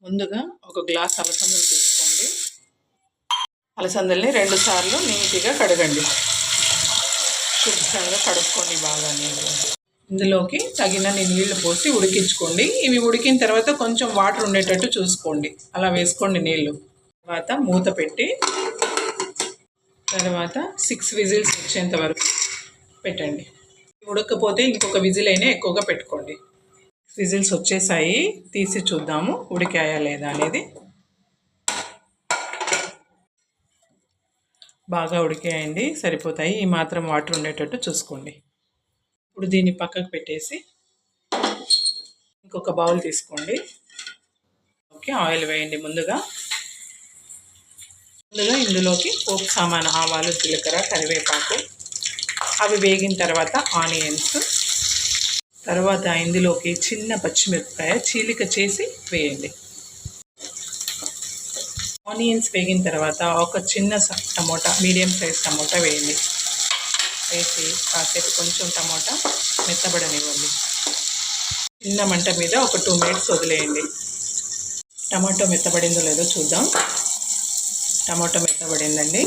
ముందుగా ఒక గ్లాస్ అలసందలు తీసుకోండి. అలసందల్ని 2 సార్లు నీట్గా కడగండి. శుభ్రంగా కడుక్కోండి బాగా నీట్గా. ఇందులోకి తగినన్ని నీళ్లు పోసి ఉడికించుకోండి. ఇవి ఉడికిన తర్వాత కొంచెం వాటర్ ఉండేటట్టు చూసుకోండి. అలా వేసుకోండి నీళ్లు. తర్వాత మూత పెట్టి తర్వాత 6 విజిల్స్ వచ్చేంత వరకు పెట్టండి. ఉడకపోతే ఇంకొక విజిల్ అయినా ఎక్కువగా పెట్టుకోండి. విజిల్స్ వచ్చేసాయి, తీసి చూద్దాము ఉడికాయా లేదా అనేది. బాగా ఉడికాయండి, సరిపోతాయి. ఈ మాత్రం వాటర్ ఉండేటట్టు చూసుకోండి. ఇప్పుడు దీన్ని పక్కకు పెట్టేసి ఇంకొక బౌల్ తీసుకోండి. ఓకే, ఆయిల్ వేయండి. ముందుగా ఇందులోకి పోపు సామాను ఆవాలు, జీలకర్ర, కరివేపాకు అవి వేగిన తర్వాత ఆనియన్స్, తర్వాత ఇందులోకి చిన్న పచ్చిమిరపకాయ చీలిక చేసి వేయండి. ఆనియన్స్ వేగిన తర్వాత ఒక చిన్న టమోటా, మీడియం సైజ్ టమోటా వేయండి. వేసి కాసేపు కొంచెం టమోటా మెత్తబడనివ్వండి. చిన్న మంట మీద ఒక 2 మినిట్స్ వదిలేయండి. టమాటో మెత్తబడిందో లేదో చూద్దాం. టమాటో మెత్తబడిందండి.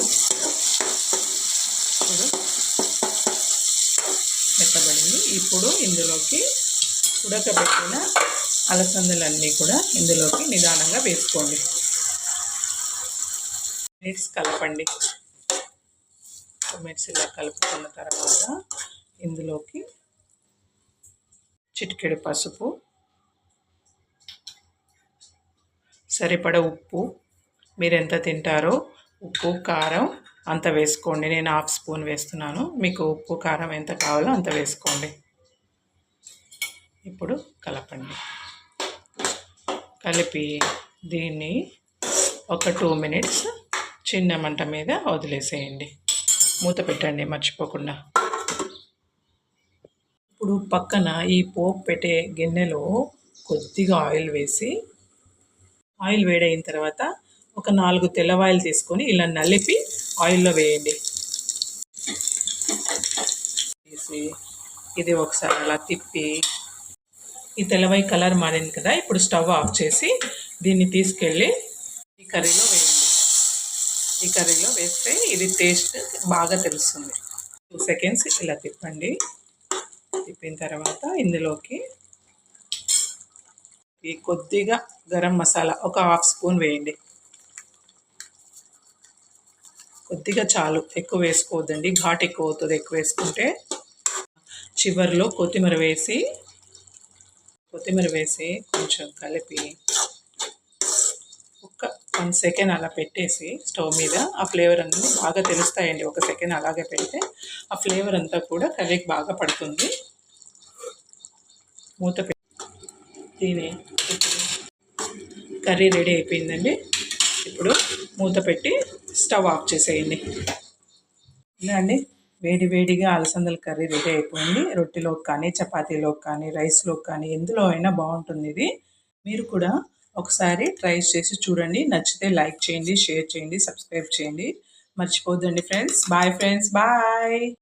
మెత్తబడింది. ఇప్పుడు ఇందులోకి ఉడకబెట్టిన అలసందలన్నీ కూడా ఇందులోకి నిదానంగా వేసుకోండి. మినిట్స్ కలపండి. 2 మినిట్స్ ఇలా కలుపుకున్న తర్వాత ఇందులోకి చిటికెడు పసుపు, సరిపడ ఉప్పు, మీరు ఎంత తింటారో ఉప్పు కారం అంత వేసుకోండి. నేను 1/2 స్పూన్ వేస్తున్నాను. మీకు ఉప్పు కారం ఎంత కావాలో అంత వేసుకోండి. ఇప్పుడు కలపండి. కలిపి దీన్ని ఒక 2 మినిట్స్ చిన్న మంట మీద వదిలేసేయండి. మూత పెట్టండి మర్చిపోకుండా. ఇప్పుడు పక్కన ఈ పోపు పెట్టే గిన్నెలో కొద్దిగా ఆయిల్ వేసి, ఆయిల్ వేడైన తర్వాత ఒక 4 తెల్లవాయలు తీసుకొని ఇలా నలిపి ఆయిల్లో వేయండి. వేసి ఇది ఒకసారి అలా తిప్పి, ఈ తెల్లవాయి కలర్ మారింది కదా, ఇప్పుడు స్టవ్ ఆఫ్ చేసి దీన్ని తీసుకెళ్ళి ఈ కర్రీలో వేయండి. ఈ కర్రీలో వేస్తే ఇది టేస్ట్ బాగా తెలుస్తుంది. 2 సెకండ్స్ ఇలా తిప్పండి. తిప్పిన తర్వాత ఇందులోకి ఈ కొద్దిగా గరం మసాలా ఒక 1/2 స్పూన్ వేయండి. కొద్దిగా చాలు, ఎక్కువ వేసుకోవద్దండి, ఘాట్ ఎక్కువ అవుతుంది ఎక్కువ వేసుకుంటే. చివరిలో కొత్తిమీర వేసి కొంచెం కలిపి ఒక 1 సెకండ్ అలా పెట్టేసి స్టవ్ మీద ఆ ఫ్లేవర్ అన్నీ బాగా తెలుస్తాయండి. 1 సెకండ్ అలాగే పెడితే ఆ ఫ్లేవర్ అంతా కూడా కర్రీకి బాగా పడుతుంది. మూత పెట్టి దీని కర్రీ రెడీ అయిపోయిందండి. ఇప్పుడు మూత పెట్టి స్టవ్ ఆఫ్ చేసేయండి. ఇలా అండి, వేడిగా అలసందల కర్రీ రెడీ అయిపోయింది. రొట్టెలోకి కానీ, చపాతీలోకి కానీ, రైస్లోకి కానీ ఎందులో అయినా బాగుంటుంది ఇది. మీరు కూడా ఒకసారి ట్రై చేసి చూడండి. నచ్చితే లైక్ చేయండి, షేర్ చేయండి, సబ్స్క్రైబ్ చేయండి. మర్చిపోద్దండి ఫ్రెండ్స్. Bye friends, bye.